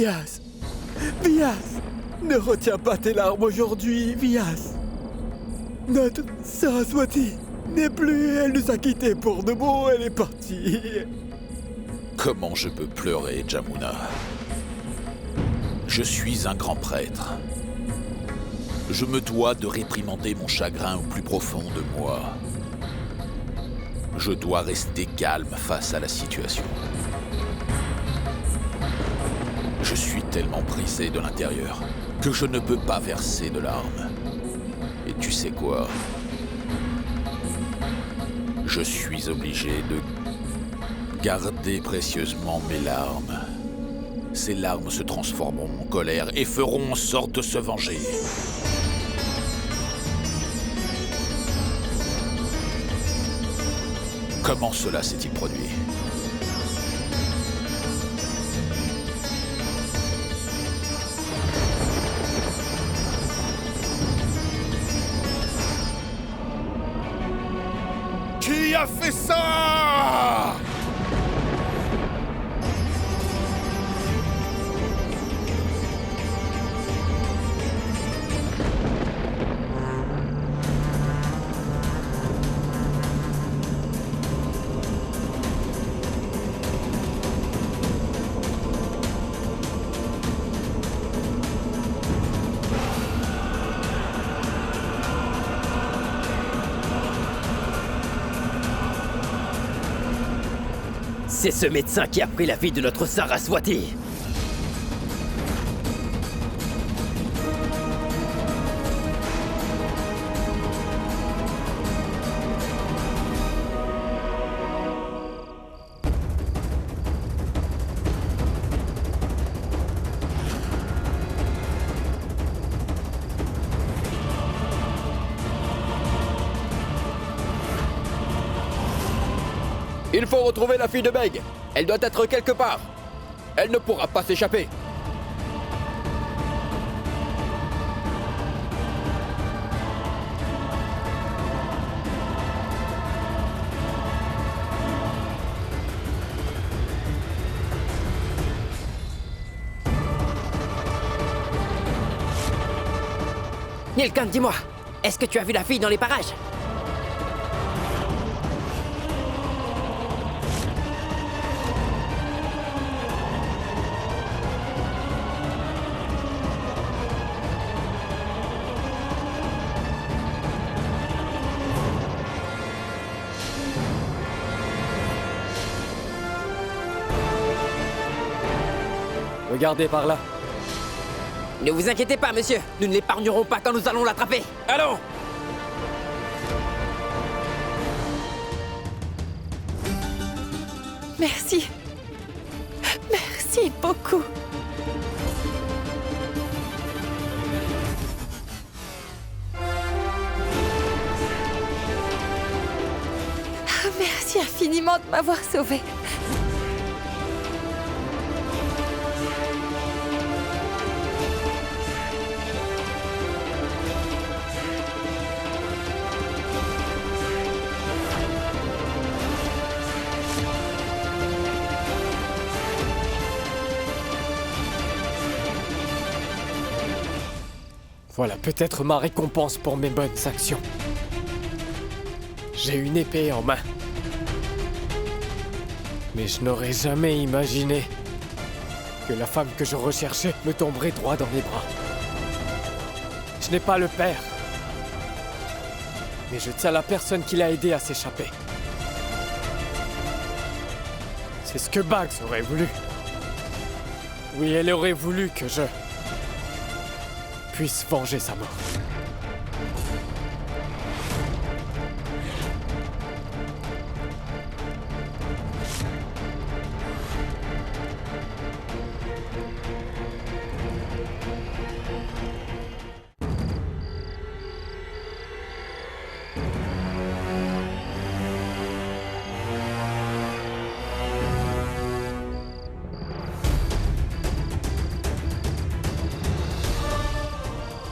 Vias! Vias! Ne retiens pas tes larmes aujourd'hui, Vias! Notre Saraswati n'est plus, elle nous a quittés pour de bon, elle est partie. Comment je peux pleurer, Jamuna? Je suis un grand prêtre. Je me dois de réprimander mon chagrin au plus profond de moi. Je dois rester calme face à la situation. Je suis tellement brisé de l'intérieur que je ne peux pas verser de larmes. Et tu sais quoi? Je suis obligé de garder précieusement mes larmes. Ces larmes se transformeront en colère et feront en sorte de se venger. Comment cela s'est-il produit? Qui a fait ça? C'est ce médecin qui a pris la vie de notre Saraswati. Il faut retrouver la fille de Meg. Elle doit être quelque part. Elle ne pourra pas s'échapper. Nilkant, dis-moi, est-ce que tu as vu la fille dans les parages? Regardez par là. Ne vous inquiétez pas, monsieur. Nous ne l'épargnerons pas quand nous allons l'attraper. Allons! Merci. Merci beaucoup. Merci infiniment de m'avoir sauvée. Voilà peut-être ma récompense pour mes bonnes actions. J'ai une épée en main. Mais je n'aurais jamais imaginé que la femme que je recherchais me tomberait droit dans les bras. Je n'ai pas le père. Mais je tiens la personne qui l'a aidé à s'échapper. C'est ce que Bags aurait voulu. Oui, elle aurait voulu que je puisse venger sa mort.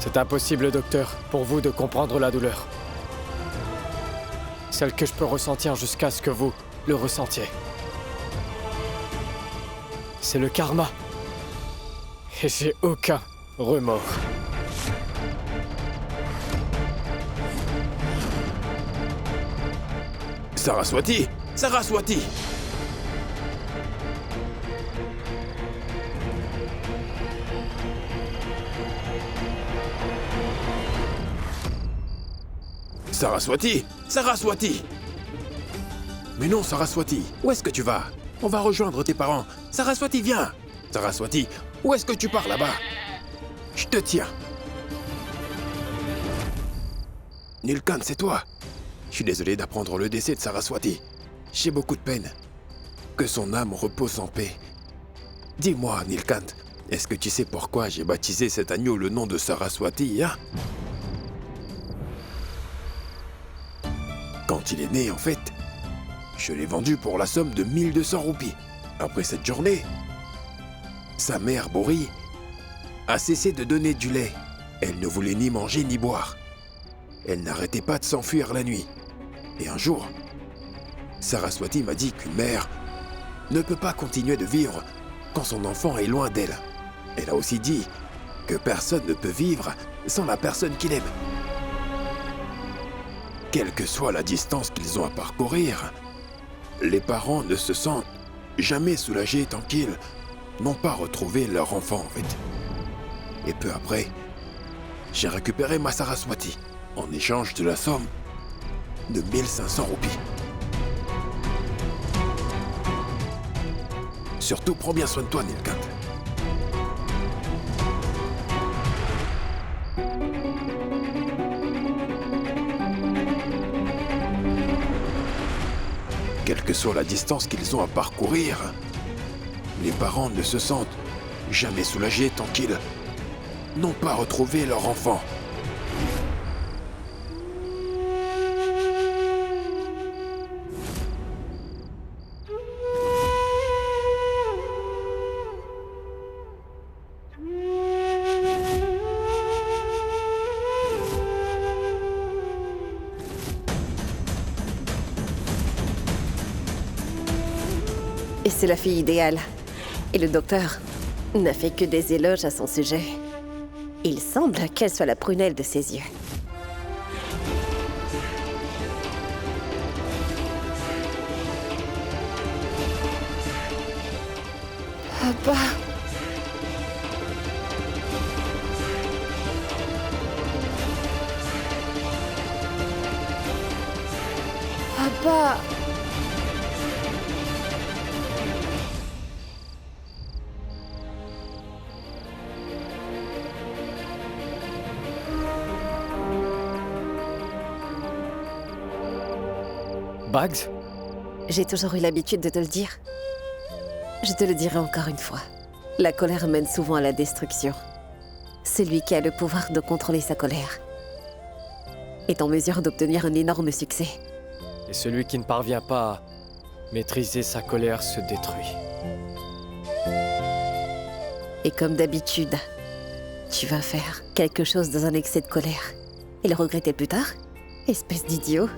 C'est impossible, docteur, pour vous de comprendre la douleur. Celle que je peux ressentir jusqu'à ce que vous le ressentiez. C'est le karma. Et j'ai aucun remords. Saraswati! Saraswati! Saraswati! Saraswati! Mais non, Saraswati, où est-ce que tu vas? On va rejoindre tes parents. Saraswati, viens! Saraswati, où est-ce que tu pars là-bas? Je te tiens. Nilkant, c'est toi? Je suis désolé d'apprendre le décès de Saraswati. J'ai beaucoup de peine. Que son âme repose en paix. Dis-moi, Nilkant, est-ce que tu sais pourquoi j'ai baptisé cet agneau le nom de Saraswati, hein? Quand il est né, en fait, je l'ai vendu pour la somme de 1200 roupies. Après cette journée, sa mère, Bori, a cessé de donner du lait. Elle ne voulait ni manger ni boire. Elle n'arrêtait pas de s'enfuir la nuit. Et un jour, Saraswati m'a dit qu'une mère ne peut pas continuer de vivre quand son enfant est loin d'elle. Elle a aussi dit que personne ne peut vivre sans la personne qu'il aime. Quelle que soit la distance qu'ils ont à parcourir, les parents ne se sentent jamais soulagés tant qu'ils n'ont pas retrouvé leur enfant, en fait. Et peu après, j'ai récupéré ma Saraswati en échange de la somme de 1500 roupies. Surtout, prends bien soin de toi, Nilkant. Quelle que soit la distance qu'ils ont à parcourir, les parents ne se sentent jamais soulagés tant qu'ils n'ont pas retrouvé leur enfant. Et c'est la fille idéale. Et le docteur n'a fait que des éloges à son sujet. Il semble qu'elle soit la prunelle de ses yeux. Papa. Papa. Bugs? J'ai toujours eu l'habitude de te le dire. Je te le dirai encore une fois. La colère mène souvent à la destruction. Celui qui a le pouvoir de contrôler sa colère est en mesure d'obtenir un énorme succès. Et celui qui ne parvient pas à maîtriser sa colère se détruit. Et comme d'habitude, tu vas faire quelque chose dans un excès de colère et le regretter plus tard? Espèce d'idiot.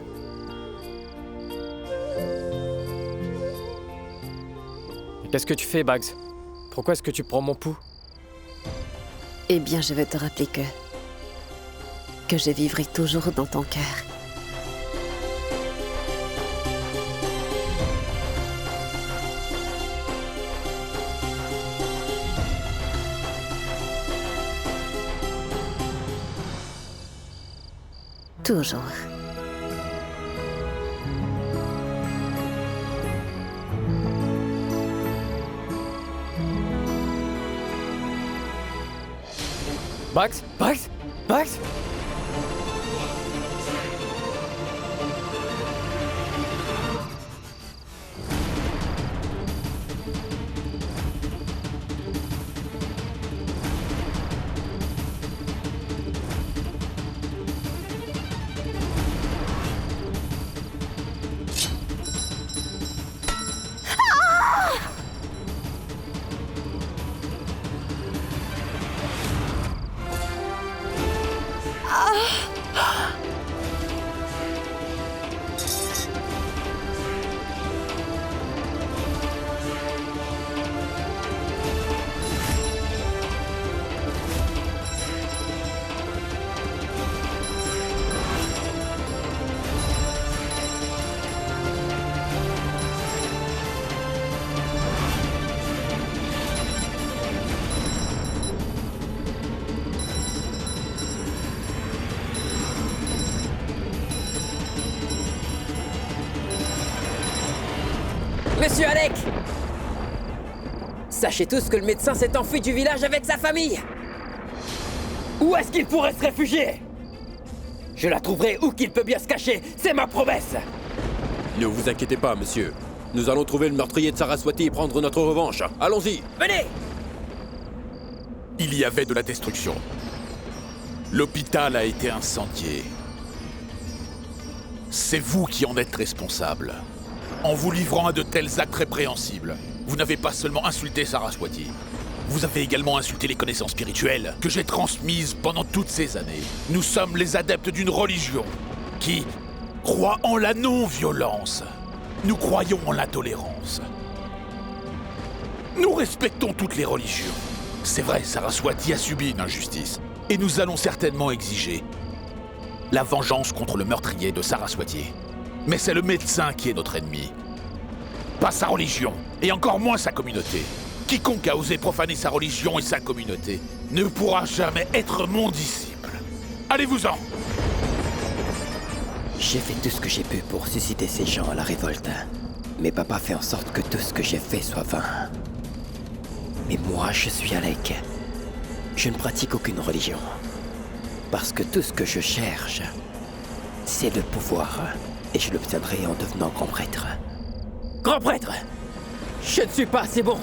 Qu'est-ce que tu fais, Bugs? Pourquoi est-ce que tu prends mon pouls? Eh bien, je vais te rappeler que je vivrai toujours dans ton cœur. Toujours. Bugs? Bugs? Bugs? Monsieur Alec! Sachez tous que le médecin s'est enfui du village avec sa famille. Où est-ce qu'il pourrait se réfugier? Je la trouverai où qu'il peut bien se cacher, c'est ma promesse! Ne vous inquiétez pas, monsieur. Nous allons trouver le meurtrier de Saraswati et prendre notre revanche. Allons-y! Venez! Il y avait de la destruction. L'hôpital a été incendié. C'est vous qui en êtes responsable. En vous livrant à de tels actes répréhensibles, vous n'avez pas seulement insulté Saraswati, vous avez également insulté les connaissances spirituelles que j'ai transmises pendant toutes ces années. Nous sommes les adeptes d'une religion qui croit en la non-violence. Nous croyons en la tolérance. Nous respectons toutes les religions. C'est vrai, Saraswati a subi une injustice. Et nous allons certainement exiger la vengeance contre le meurtrier de Saraswati. Mais c'est le médecin qui est notre ennemi. Pas sa religion, et encore moins sa communauté. Quiconque a osé profaner sa religion et sa communauté ne pourra jamais être mon disciple. Allez-vous-en! J'ai fait tout ce que j'ai pu pour susciter ces gens à la révolte. Mais papa fait en sorte que tout ce que j'ai fait soit vain. Mais moi, je suis Alec. Je ne pratique aucune religion. Parce que tout ce que je cherche, c'est le pouvoir. Et je l'obtiendrai en devenant grand prêtre. Grand prêtre! Je ne suis pas assez bon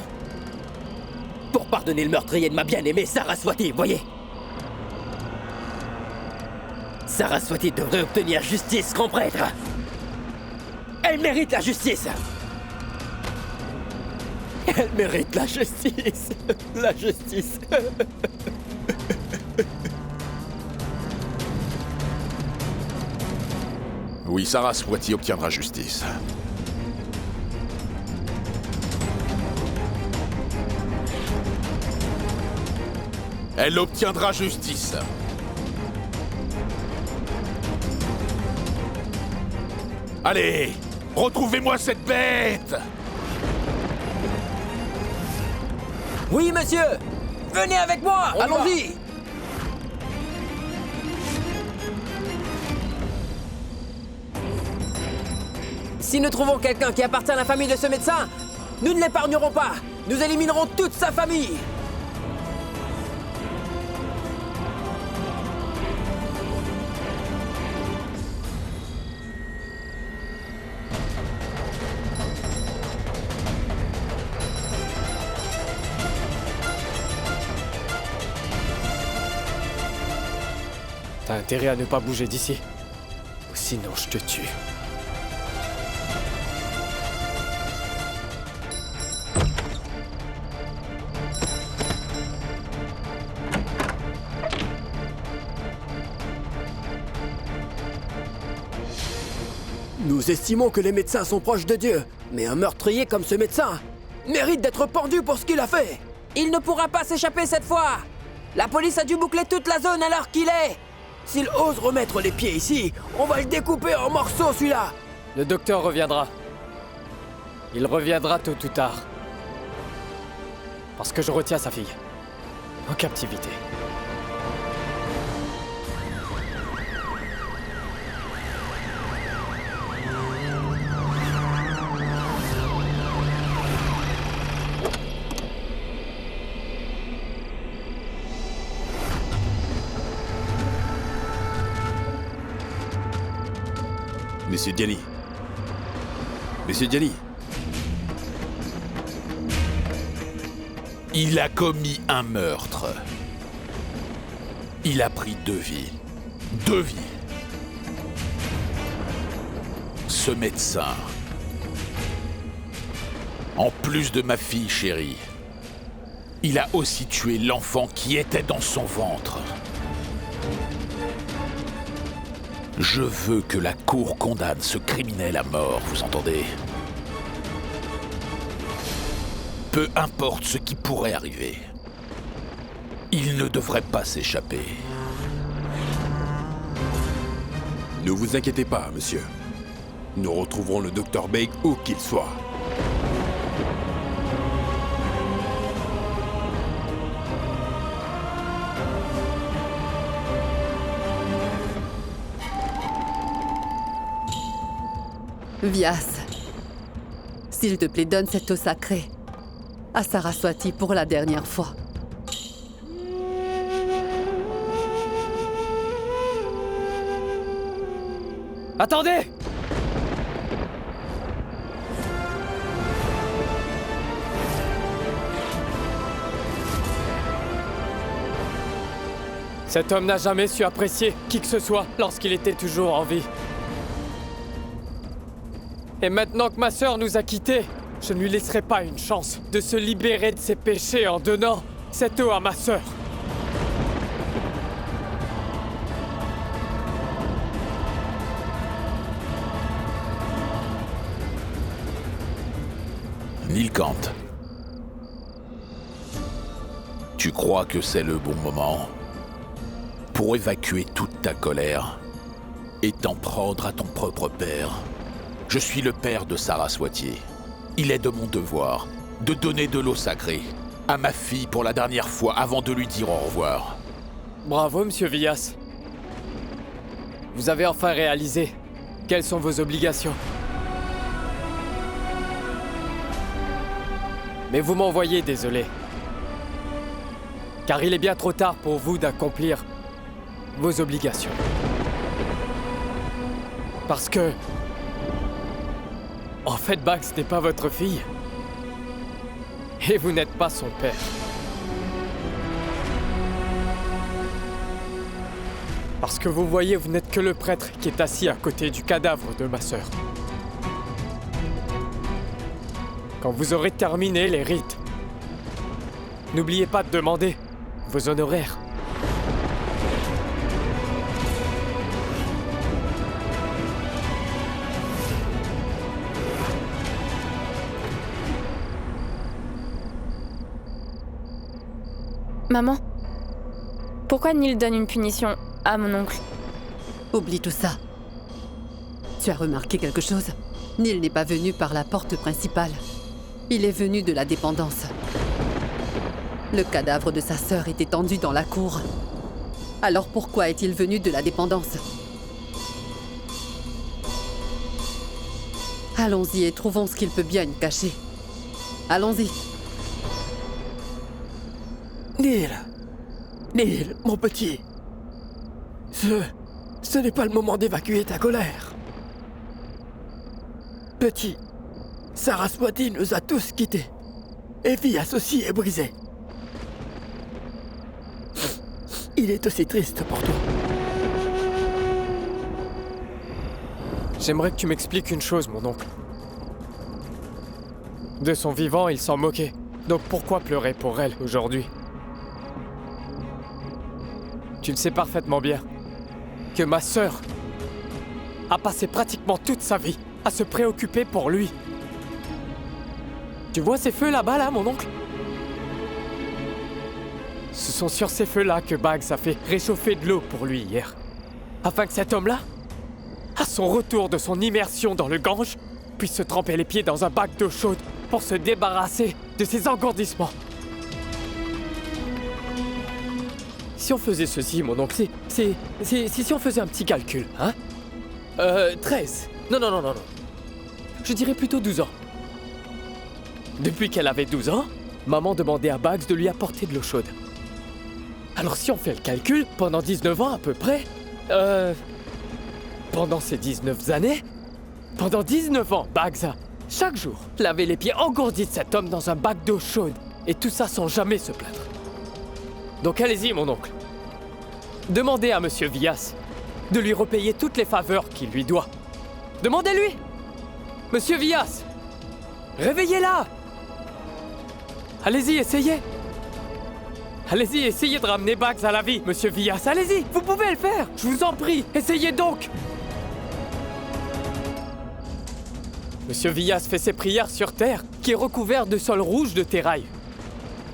pour pardonner le meurtrier de ma bien-aimée Saraswati, voyez? Saraswati devrait obtenir justice, grand prêtre! Elle mérite la justice! Elle mérite la justice! La justice! Oui, Saraswati obtiendra justice. Elle obtiendra justice. Allez, retrouvez-moi cette bête! Oui, monsieur! Venez avec moi! Allons-y! Si nous trouvons quelqu'un qui appartient à la famille de ce médecin, nous ne l'épargnerons pas! Nous éliminerons toute sa famille! T'as intérêt à ne pas bouger d'ici. Ou sinon je te tue. Nous estimons que les médecins sont proches de Dieu. Mais un meurtrier comme ce médecin mérite d'être pendu pour ce qu'il a fait. Il ne pourra pas s'échapper cette fois! La police a dû boucler toute la zone à l'heure qu'il est! S'il ose remettre les pieds ici, on va le découper en morceaux, celui-là. Le docteur reviendra. Il reviendra tôt ou tard. Parce que je retiens sa fille. En captivité. Monsieur Diani. Monsieur Diani. Il a commis un meurtre. Il a pris 2 vies. 2 vies. Ce médecin, en plus de ma fille chérie, il a aussi tué l'enfant qui était dans son ventre. Je veux que la cour condamne ce criminel à mort, vous entendez? Peu importe ce qui pourrait arriver, il ne devrait pas s'échapper. Ne vous inquiétez pas, monsieur. Nous retrouverons le Dr Bake où qu'il soit. Vyas. S'il te plaît, donne cette eau sacrée à Saraswati pour la dernière fois. Attendez! Cet homme n'a jamais su apprécier qui que ce soit lorsqu'il était toujours en vie. Et maintenant que ma sœur nous a quittés, je ne lui laisserai pas une chance de se libérer de ses péchés en donnant cette eau à ma sœur. Nilkant. Tu crois que c'est le bon moment pour évacuer toute ta colère et t'en prendre à ton propre père? Je suis le père de Saraswati. Il est de mon devoir de donner de l'eau sacrée à ma fille pour la dernière fois avant de lui dire au revoir. Bravo, Monsieur Vyas. Vous avez enfin réalisé quelles sont vos obligations. Mais vous m'envoyez désolé. Car il est bien trop tard pour vous d'accomplir vos obligations. Parce que... En fait, Bags n'est pas votre fille. Et vous n'êtes pas son père. Parce que vous voyez, vous n'êtes que le prêtre qui est assis à côté du cadavre de ma sœur. Quand vous aurez terminé les rites, n'oubliez pas de demander vos honoraires. Maman, pourquoi Neil donne une punition à mon oncle? Oublie tout ça. Tu as remarqué quelque chose? Neil n'est pas venu par la porte principale. Il est venu de la dépendance. Le cadavre de sa sœur est étendu dans la cour. Alors pourquoi est-il venu de la dépendance? Allons-y et trouvons ce qu'il peut bien y cacher. Allons-y. Neil, mon petit. Ce n'est pas le moment d'évacuer ta colère. Petit, Saraswati nous a tous quittés. Et Vyas aussi est brisé. Il est aussi triste pour toi. J'aimerais que tu m'expliques une chose, mon oncle. De son vivant, il s'en moquait. Donc pourquoi pleurer pour elle aujourd'hui? Tu le sais parfaitement bien que ma sœur a passé pratiquement toute sa vie à se préoccuper pour lui. Tu vois ces feux là-bas, là, mon oncle? Ce sont sur ces feux-là que Bags a fait réchauffer de l'eau pour lui hier. Afin que cet homme-là, à son retour de son immersion dans le Gange, puisse se tremper les pieds dans un bac d'eau chaude pour se débarrasser de ses engourdissements. Si on faisait ceci, mon oncle, si on faisait un petit calcul, hein? 13. Non. Je dirais plutôt 12 ans. Depuis qu'elle avait 12 ans, maman demandait à Bags de lui apporter de l'eau chaude. Alors si on fait le calcul, pendant 19 ans à peu près, pendant ces 19 années, pendant 19 ans, Bags a, chaque jour, lavé les pieds engourdis de cet homme dans un bac d'eau chaude. Et tout ça sans jamais se plaindre. Donc allez-y, mon oncle. Demandez à Monsieur Vyas de lui repayer toutes les faveurs qu'il lui doit. Demandez-lui! Monsieur Vyas! Réveillez-la! Allez-y, essayez! Allez-y, essayez de ramener Bags à la vie, Monsieur Vyas. Allez-y, vous pouvez le faire! Je vous en prie, essayez donc! Monsieur Vyas fait ses prières sur terre, qui est recouvert de sol rouge de terraille.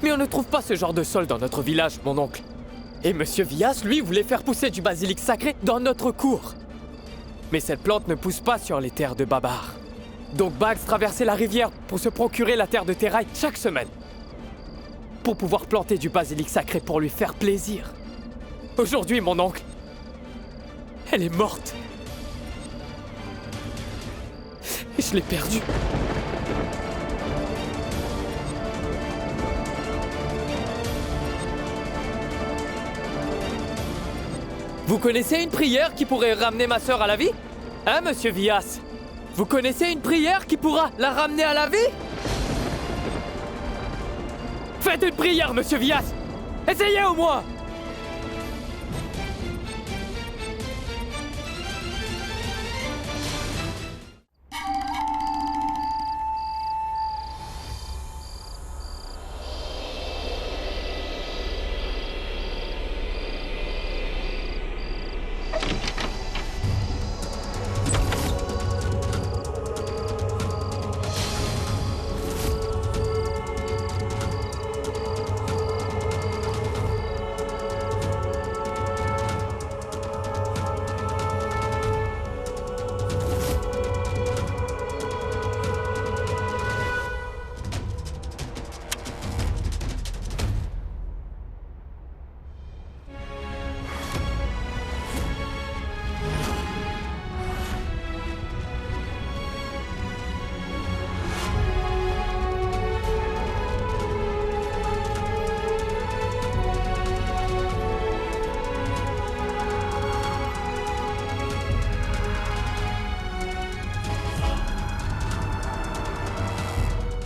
Mais on ne trouve pas ce genre de sol dans notre village, mon oncle. Et Monsieur Vyas, lui, voulait faire pousser du basilic sacré dans notre cour. Mais cette plante ne pousse pas sur les terres de Babar. Donc Bags traversait la rivière pour se procurer la terre de terraille chaque semaine. Pour pouvoir planter du basilic sacré pour lui faire plaisir. Aujourd'hui, mon oncle, elle est morte. Et je l'ai perdue. Vous connaissez une prière qui pourrait ramener ma sœur à la vie? Hein, monsieur Vias? Vous connaissez une prière qui pourra la ramener à la vie? Faites une prière, monsieur Vias! Essayez au moins!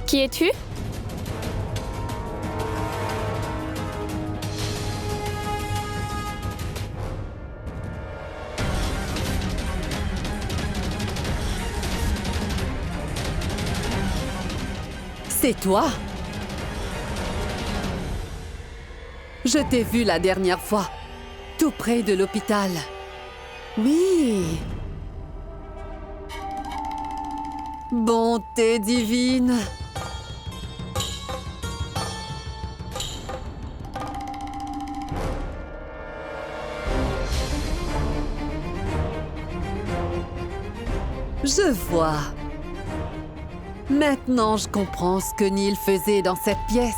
Qui es-tu? C'est toi? Je t'ai vu la dernière fois, tout près de l'hôpital. Oui. Bonté divine. Je vois. Maintenant, je comprends ce que Neil faisait dans cette pièce.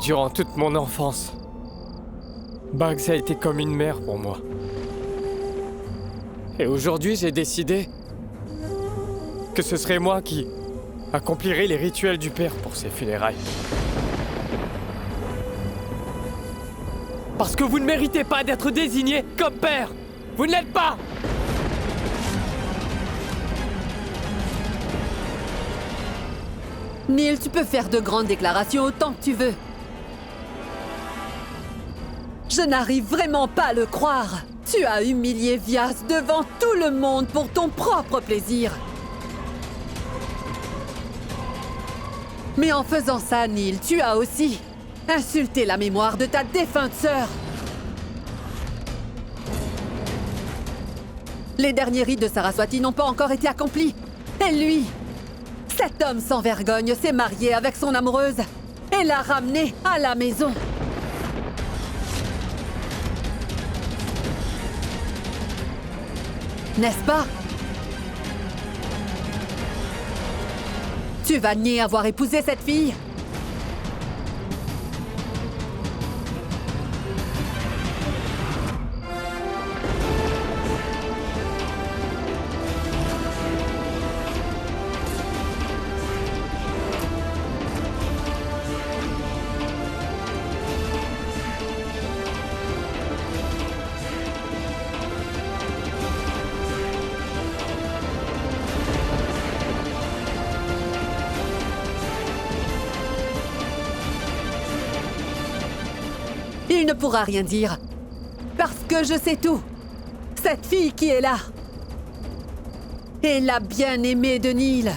Durant toute mon enfance, Bugs a été comme une mère pour moi. Et aujourd'hui, j'ai décidé que ce serait moi qui accomplirais les rituels du père pour ses funérailles. Parce que vous ne méritez pas d'être désigné comme père. Vous ne l'êtes pas. Neil, tu peux faire de grandes déclarations autant que tu veux. Je n'arrive vraiment pas à le croire. Tu as humilié Vias devant tout le monde pour ton propre plaisir. Mais en faisant ça, Neil, tu as aussi insulté la mémoire de ta défunte sœur. Les derniers rites de Saraswati n'ont pas encore été accomplis. Et lui, cet homme sans vergogne s'est marié avec son amoureuse et l'a ramenée à la maison. N'est-ce pas? Tu vas nier avoir épousé cette fille? Il ne pourra rien dire. Parce que je sais tout. Cette fille qui est là est la bien-aimée de Neil.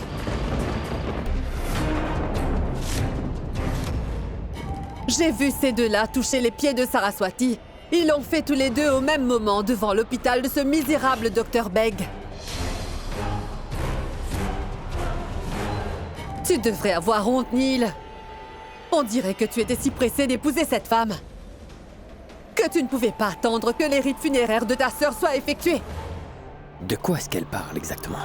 J'ai vu ces deux-là toucher les pieds de Saraswati. Ils l'ont fait tous les deux au même moment devant l'hôpital de ce misérable Dr. Beg. Tu devrais avoir honte, Neil. On dirait que tu étais si pressé d'épouser cette femme que tu ne pouvais pas attendre que les rites funéraires de ta sœur soient effectués. De quoi est-ce qu'elle parle exactement?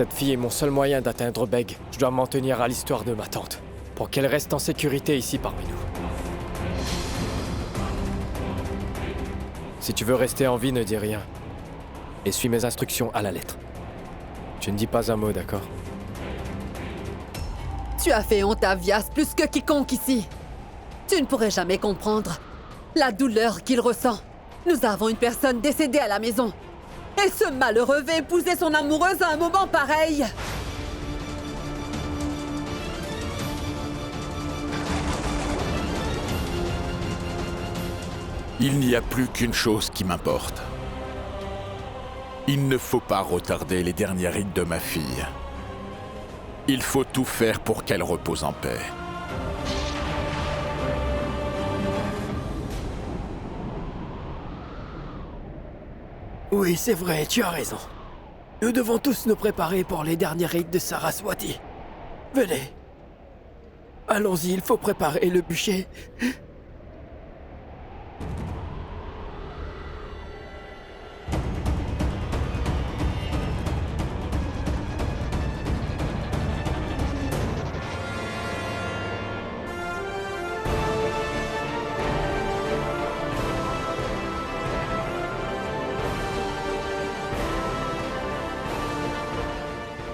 Cette fille est mon seul moyen d'atteindre Beg. Je dois m'en tenir à l'histoire de ma tante, pour qu'elle reste en sécurité ici parmi nous. Si tu veux rester en vie, ne dis rien. Et suis mes instructions à la lettre. Tu ne dis pas un mot, d'accord? Tu as fait honte à Vias plus que quiconque ici. Tu ne pourrais jamais comprendre la douleur qu'il ressent. Nous avons une personne décédée à la maison. Et ce malheureux va épouser son amoureuse à un moment pareil. Il n'y a plus qu'une chose qui m'importe. Il ne faut pas retarder les derniers rites de ma fille. Il faut tout faire pour qu'elle repose en paix. Oui, c'est vrai, tu as raison. Nous devons tous nous préparer pour les derniers rites de Saraswati. Venez. Allons-y, il faut préparer le bûcher.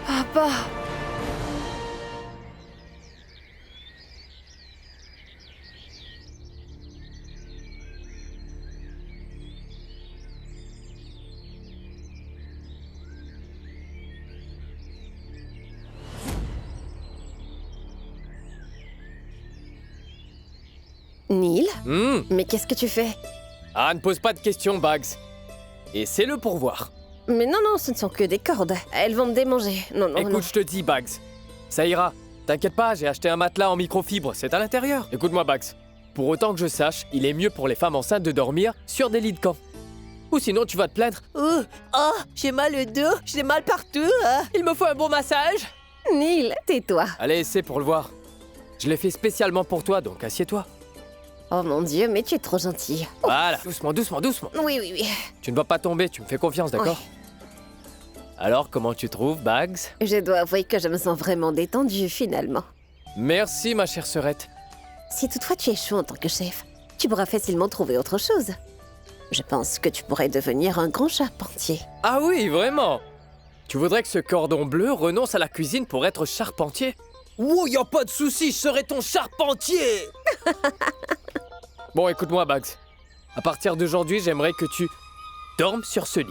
Papa. Neil? Mais qu'est-ce que tu fais? Ah, ne pose pas de questions, Bags. Et c'est le pourvoir. Mais non, ce ne sont que des cordes. Elles vont me démanger. Non. Écoute, je te dis, Bags. Ça ira. T'inquiète pas, j'ai acheté un matelas en microfibre, c'est à l'intérieur. Écoute-moi, Bags. Pour autant que je sache, il est mieux pour les femmes enceintes de dormir sur des lits de camp. Ou sinon, tu vas te plaindre. J'ai mal au dos, j'ai mal partout. Il me faut un bon massage. Neil, tais-toi. Allez, essaie pour le voir. Je l'ai fait spécialement pour toi, donc assieds-toi. Oh mon Dieu, mais tu es trop gentil. Oh. Voilà, doucement. Oui. Tu ne vas pas tomber, tu me fais confiance, d'accord? Alors, comment tu trouves, Bags? Je dois avouer que je me sens vraiment détendue, finalement. Merci, ma chère sœurette. Si toutefois tu échoues en tant que chef, tu pourras facilement trouver autre chose. Je pense que tu pourrais devenir un grand charpentier. Ah oui, vraiment? Tu voudrais que ce cordon bleu renonce à la cuisine pour être charpentier? Wow, y a pas de souci, je serai ton charpentier. Bon, écoute-moi, Bags. À partir d'aujourd'hui, j'aimerais que tu dormes sur ce lit.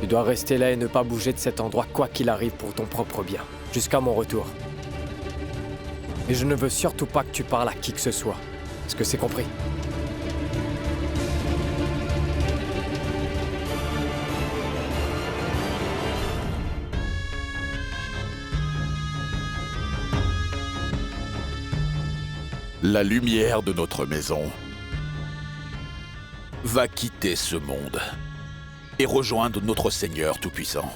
Tu dois rester là et ne pas bouger de cet endroit quoi qu'il arrive pour ton propre bien, jusqu'à mon retour. Et je ne veux surtout pas que tu parles à qui que ce soit. Est-ce que c'est compris? La lumière de notre maison va quitter ce monde et rejoindre notre Seigneur Tout-Puissant.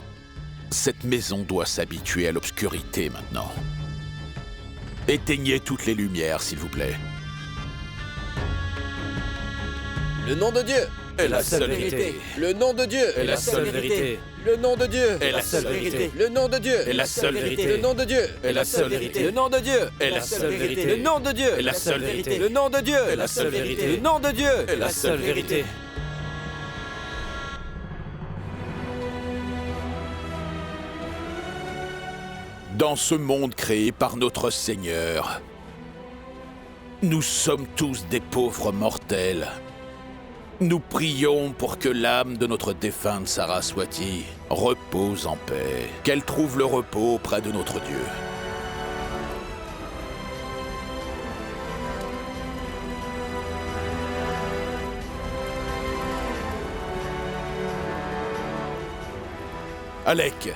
Cette maison doit s'habituer à l'obscurité maintenant. Éteignez toutes les lumières, s'il vous plaît. Le nom de Dieu est la seule vérité. Le nom de Dieu est la seule vérité. Le nom de Dieu est la seule vérité. Le nom de Dieu est la seule vérité. Le nom de Dieu est la seule vérité. Le nom de Dieu est la seule vérité. Le nom de Dieu est la seule vérité. Le nom de Dieu est la seule vérité. Le nom de Dieu est la seule vérité. Dans ce monde créé par notre Seigneur, nous sommes tous des pauvres mortels. Nous prions pour que l'âme de notre défunte Saraswati repose en paix, qu'elle trouve le repos près de notre Dieu. Alec!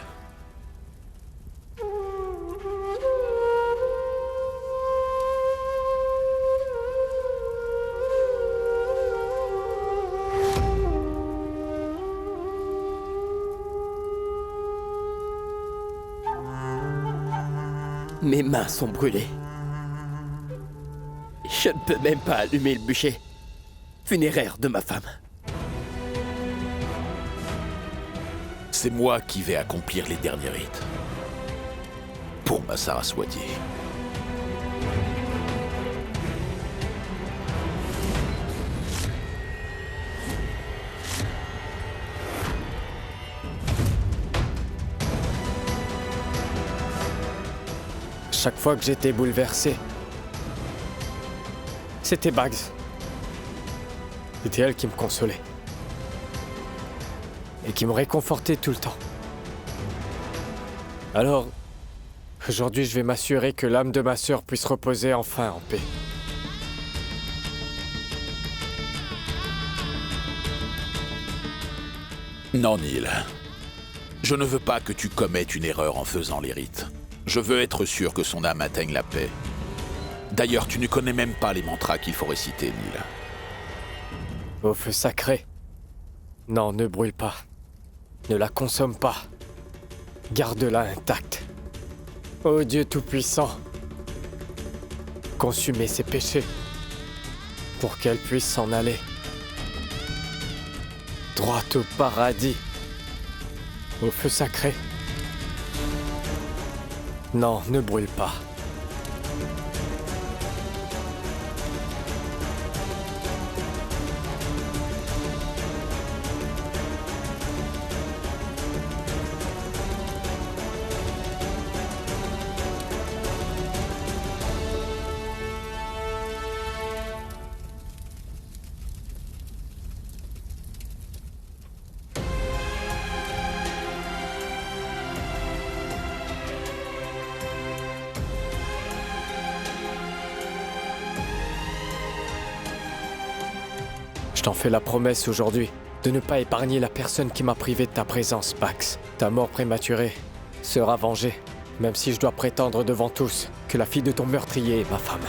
Mes mains sont brûlées. Je ne peux même pas allumer le bûcher funéraire de ma femme. C'est moi qui vais accomplir les derniers rites. Pour ma Saraswati. Chaque fois que j'étais bouleversé, c'était Bags. C'était elle qui me consolait. Et qui me réconfortait tout le temps. Alors, aujourd'hui, je vais m'assurer que l'âme de ma sœur puisse reposer enfin en paix. Non, Neil. Je ne veux pas que tu commettes une erreur en faisant les rites. Je veux être sûr que son âme atteigne la paix. D'ailleurs, tu ne connais même pas les mantras qu'il faut réciter, Neil. Au feu sacré. Non, ne brûle pas. Ne la consomme pas. Garde-la intacte. Ô Dieu Tout-Puissant, consumez ses péchés pour qu'elle puisse s'en aller. Droit au paradis. Au feu sacré. Non, ne brûle pas. Je t'en fais la promesse aujourd'hui de ne pas épargner la personne qui m'a privé de ta présence, Pax. Ta mort prématurée sera vengée, même si je dois prétendre devant tous que la fille de ton meurtrier est ma femme.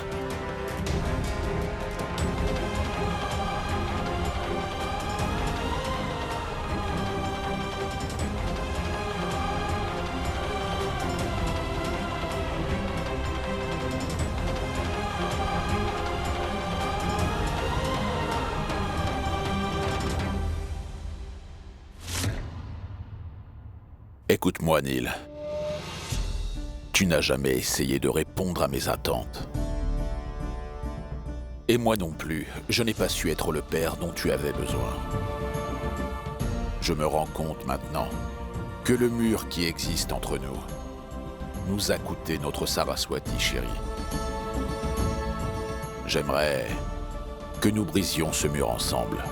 Écoute-moi, Neil. Tu n'as jamais essayé de répondre à mes attentes. Et moi non plus, je n'ai pas su être le père dont tu avais besoin. Je me rends compte maintenant que le mur qui existe entre nous nous a coûté notre Saraswati chérie. J'aimerais que nous brisions ce mur ensemble,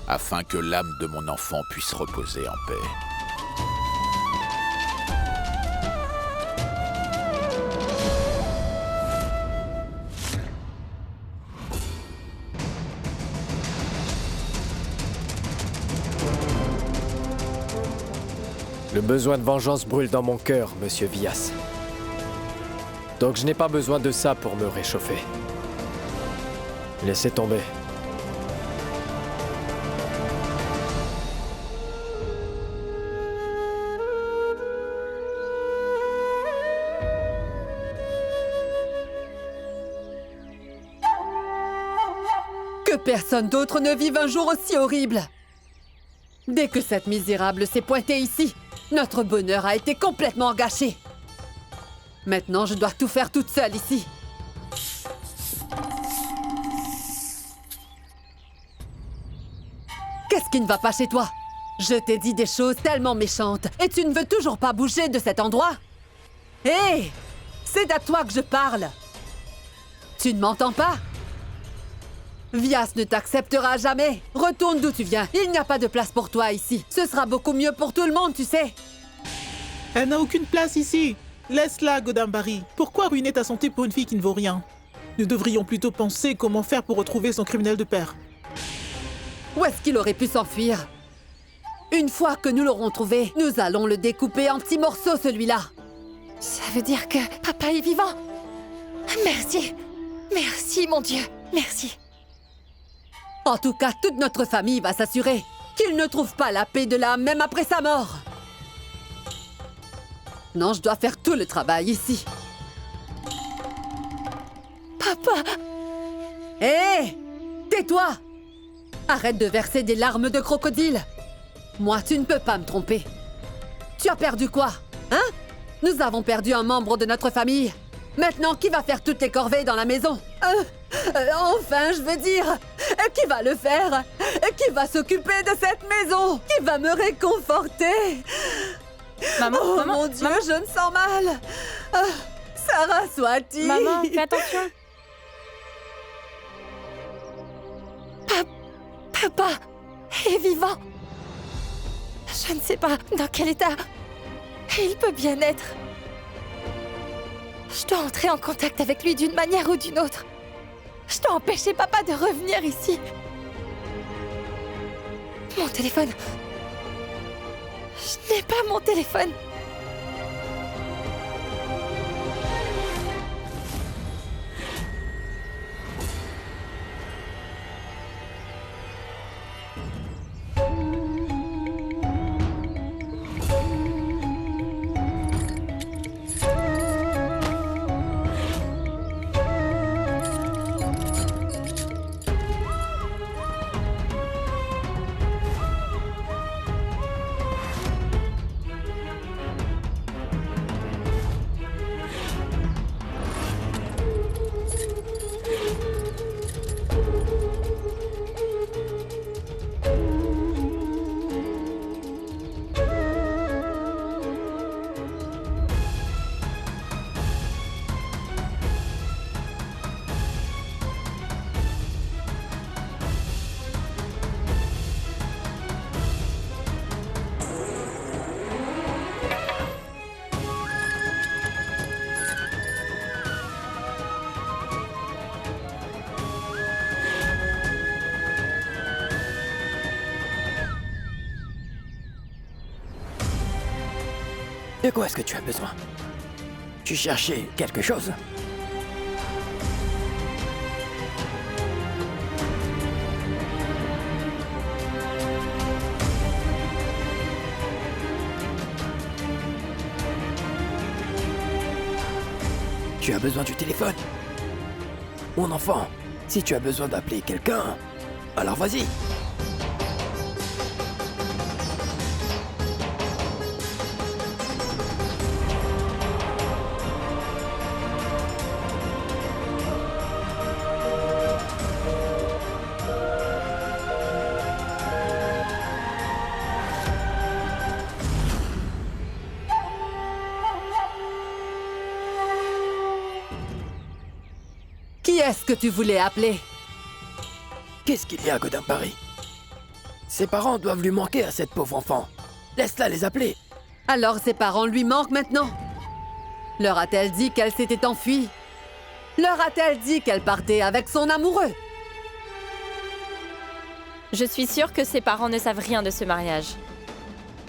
afin que l'âme de mon enfant puisse reposer en paix. Le besoin de vengeance brûle dans mon cœur, Monsieur Vias. Donc je n'ai pas besoin de ça pour me réchauffer. Laissez tomber. Que personne d'autre ne vive un jour aussi horrible! Dès que cette misérable s'est pointée ici, notre bonheur a été complètement gâché. Maintenant, je dois tout faire toute seule ici. Qu'est-ce qui ne va pas chez toi? Je t'ai dit des choses tellement méchantes et tu ne veux toujours pas bouger de cet endroit? Hé! C'est à toi que je parle! Tu ne m'entends pas? Vias ne t'acceptera jamais. Retourne d'où tu viens. Il n'y a pas de place pour toi ici. Ce sera beaucoup mieux pour tout le monde, tu sais. Elle n'a aucune place ici. Laisse-la, Godambari. Pourquoi ruiner ta santé pour une fille qui ne vaut rien? Nous devrions plutôt penser comment faire pour retrouver son criminel de père. Où est-ce qu'il aurait pu s'enfuir? Une fois que nous l'aurons trouvé, nous allons le découper en petits morceaux, celui-là. Ça veut dire que papa est vivant. Merci. Merci, mon Dieu. Merci. En tout cas, toute notre famille va s'assurer qu'il ne trouve pas la paix de l'âme même après sa mort. Non, je dois faire tout le travail ici. Papa! Hé! Tais-toi! Arrête de verser des larmes de crocodile. Moi, tu ne peux pas me tromper. Tu as perdu quoi? Hein? Nous avons perdu un membre de notre famille. Maintenant, qui va faire toutes les corvées dans la maison? Enfin, je veux dire, qui va le faire? Qui va s'occuper de cette maison? Qui va me réconforter? Maman, oh maman, mon Dieu, maman. je me sens mal. Saraswati. Maman, fais attention. Papa est vivant. Je ne sais pas dans quel état il peut bien être. Je dois entrer en contact avec lui d'une manière ou d'une autre. Je dois empêcher papa de revenir ici. Mon téléphone. Je n'ai pas mon téléphone. De quoi est-ce que tu as besoin? Tu cherchais quelque chose? Tu as besoin du téléphone? Mon enfant, si tu as besoin d'appeler quelqu'un, alors vas-y. Qui est-ce que tu voulais appeler? Qu'est-ce qu'il y a, Godambari? Ses parents doivent lui manquer à cette pauvre enfant. Laisse-la les appeler. Alors ses parents lui manquent maintenant? Leur a-t-elle dit qu'elle s'était enfuie? Leur a-t-elle dit qu'elle partait avec son amoureux? Je suis sûre que ses parents ne savent rien de ce mariage.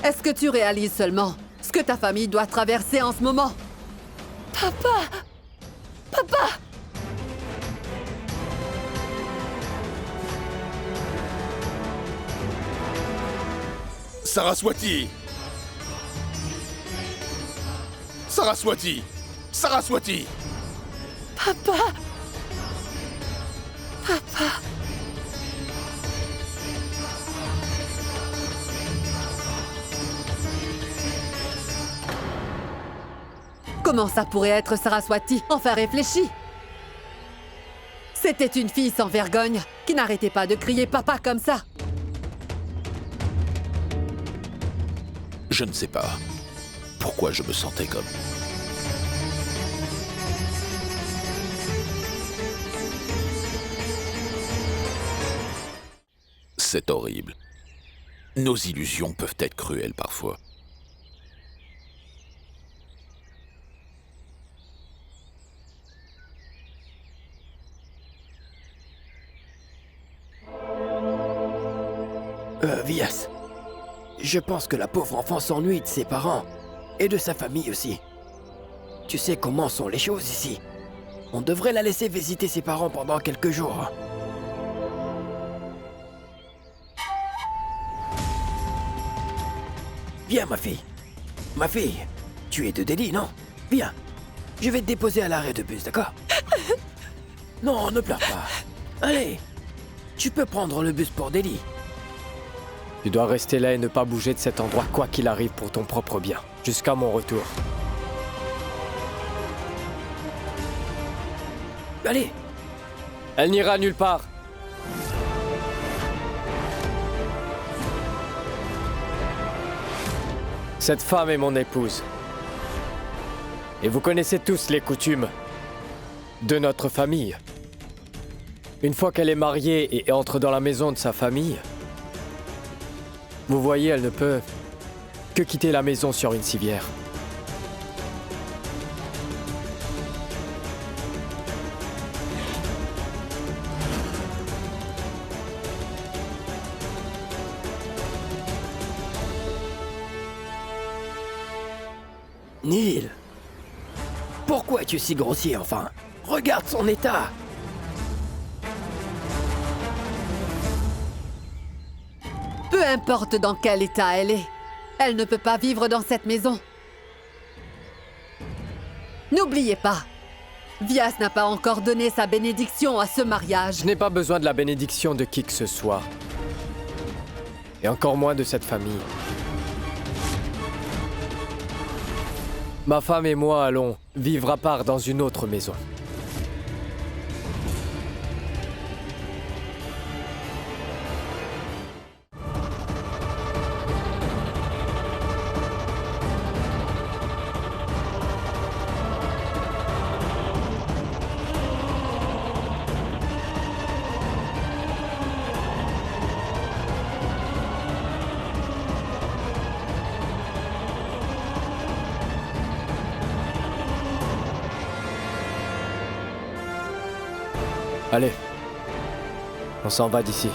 Est-ce que tu réalises seulement ce que ta famille doit traverser en ce moment? Papa! Papa! Saraswati! Saraswati! Saraswati! Papa! Papa! Comment ça pourrait être Saraswati? Enfin réfléchis! C'était une fille sans vergogne qui n'arrêtait pas de crier papa comme ça. Je ne sais pas pourquoi je me sentais comme... C'est horrible. Nos illusions peuvent être cruelles parfois. Vias, je pense que la pauvre enfant s'ennuie de ses parents et de sa famille aussi. Tu sais comment sont les choses ici. On devrait la laisser visiter ses parents pendant quelques jours. Viens, ma fille. Ma fille, tu es de Delhi, non? Viens. Je vais te déposer à l'arrêt de bus, d'accord? Non, ne pleure pas. Allez. Tu peux prendre le bus pour Delhi. Tu dois rester là et ne pas bouger de cet endroit quoi qu'il arrive pour ton propre bien, jusqu'à mon retour. Allez. Elle n'ira nulle part. Cette femme est mon épouse. Et vous connaissez tous les coutumes de notre famille. Une fois qu'elle est mariée et entre dans la maison de sa famille, vous voyez, elle ne peut que quitter la maison sur une civière. Neil, pourquoi es-tu si grossier enfin? Regarde son état. Peu importe dans quel état elle est, elle ne peut pas vivre dans cette maison. N'oubliez pas, Vias n'a pas encore donné sa bénédiction à ce mariage. Je n'ai pas besoin de la bénédiction de qui que ce soit. Et encore moins de cette famille. Ma femme et moi allons vivre à part dans une autre maison. Allez, on s'en va d'ici.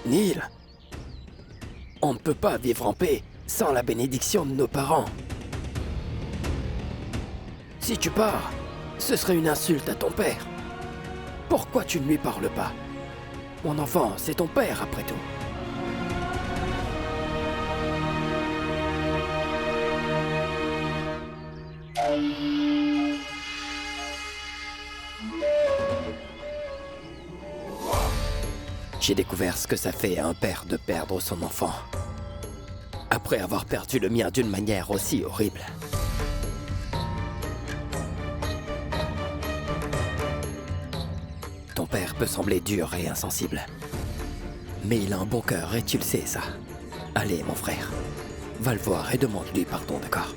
Neil, on ne peut pas vivre en paix sans la bénédiction de nos parents. Si tu pars, ce serait une insulte à ton père. Pourquoi tu ne lui parles pas? Mon enfant, c'est ton père après tout. J'ai découvert ce que ça fait à un père de perdre son enfant. Après avoir perdu le mien d'une manière aussi horrible. Ton père peut sembler dur et insensible. Mais il a un bon cœur et tu le sais ça. Allez mon frère, va le voir et demande-lui pardon, d'accord?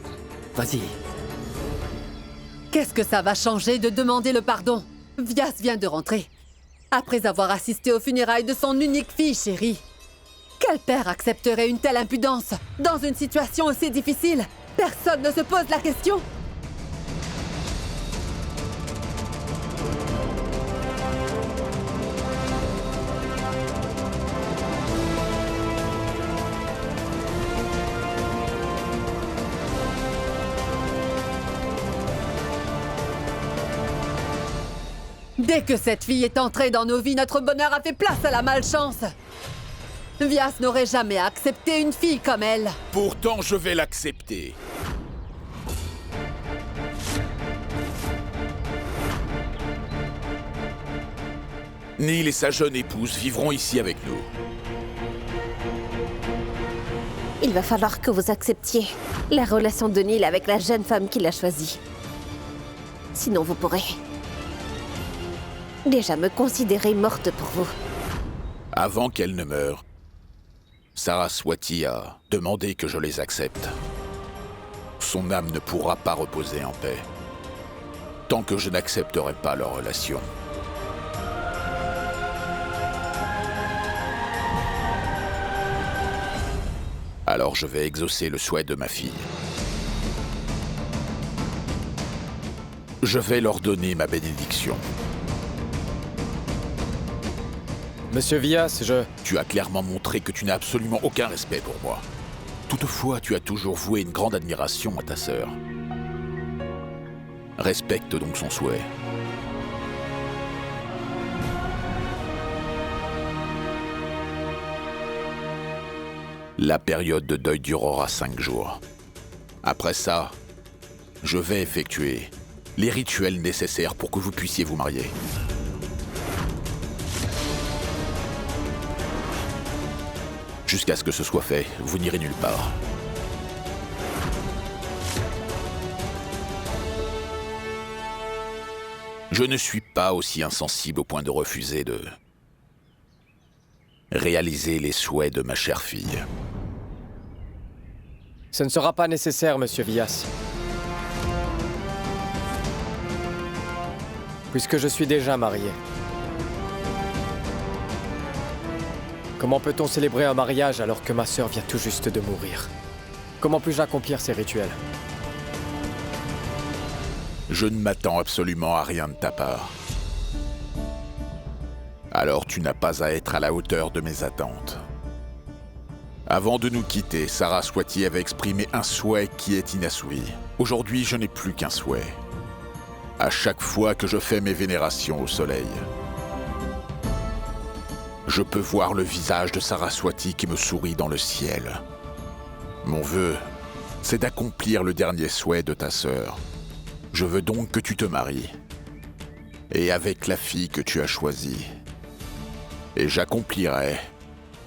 Vas-y. Qu'est-ce que ça va changer de demander le pardon? Vias vient de rentrer. Après avoir assisté aux funérailles de son unique fille chérie. Quel père accepterait une telle impudence dans une situation aussi difficile? Personne ne se pose la question. Dès que cette fille est entrée dans nos vies, notre bonheur a fait place à la malchance. Vias n'aurait jamais accepté une fille comme elle. Pourtant, je vais l'accepter. Neil et sa jeune épouse vivront ici avec nous. Il va falloir que vous acceptiez la relation de Neil avec la jeune femme qu'il a choisie. Sinon, vous pourrez déjà me considérer morte pour vous. Avant qu'elle ne meure, Saraswati a demandé que je les accepte. Son âme ne pourra pas reposer en paix. tant que je n'accepterai pas leur relation. Alors je vais exaucer le souhait de ma fille. Je vais leur donner ma bénédiction. Monsieur Villas, Tu as clairement montré que tu n'as absolument aucun respect pour moi. Toutefois, tu as toujours voué une grande admiration à ta sœur. Respecte donc son souhait. La période de deuil durera 5 jours. Après ça, je vais effectuer les rituels nécessaires pour que vous puissiez vous marier. Jusqu'à ce que ce soit fait, vous n'irez nulle part. Je ne suis pas aussi insensible au point de refuser de réaliser les souhaits de ma chère fille. Ce ne sera pas nécessaire, Monsieur Villas. Puisque je suis déjà marié. Comment peut-on célébrer un mariage alors que ma sœur vient tout juste de mourir? Comment puis-je accomplir ces rituels? Je ne m'attends absolument à rien de ta part. Alors tu n'as pas à être à la hauteur de mes attentes. Avant de nous quitter, Saraswati avait exprimé un souhait qui est inassouvi. Aujourd'hui, je n'ai plus qu'un souhait. À chaque fois que je fais mes vénérations au soleil, je peux voir le visage de Saraswati qui me sourit dans le ciel. Mon vœu, c'est d'accomplir le dernier souhait de ta sœur. Je veux donc que tu te maries. Et avec la fille que tu as choisie. Et j'accomplirai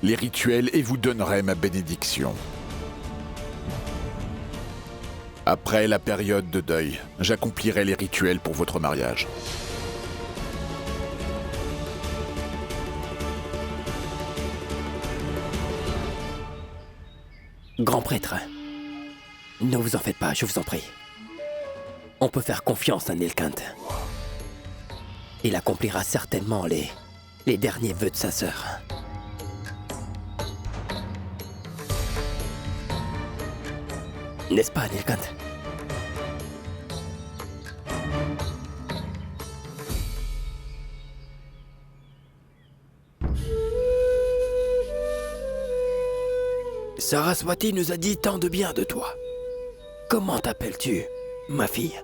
les rituels et vous donnerai ma bénédiction. Après la période de deuil, j'accomplirai les rituels pour votre mariage. Grand prêtre, ne vous en faites pas, je vous en prie. On peut faire confiance à Nilkant. Il accomplira certainement les derniers vœux de sa sœur. N'est-ce pas, Nilkant? Saraswati nous a dit tant de bien de toi. Comment t'appelles-tu, ma fille?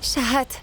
Shahat.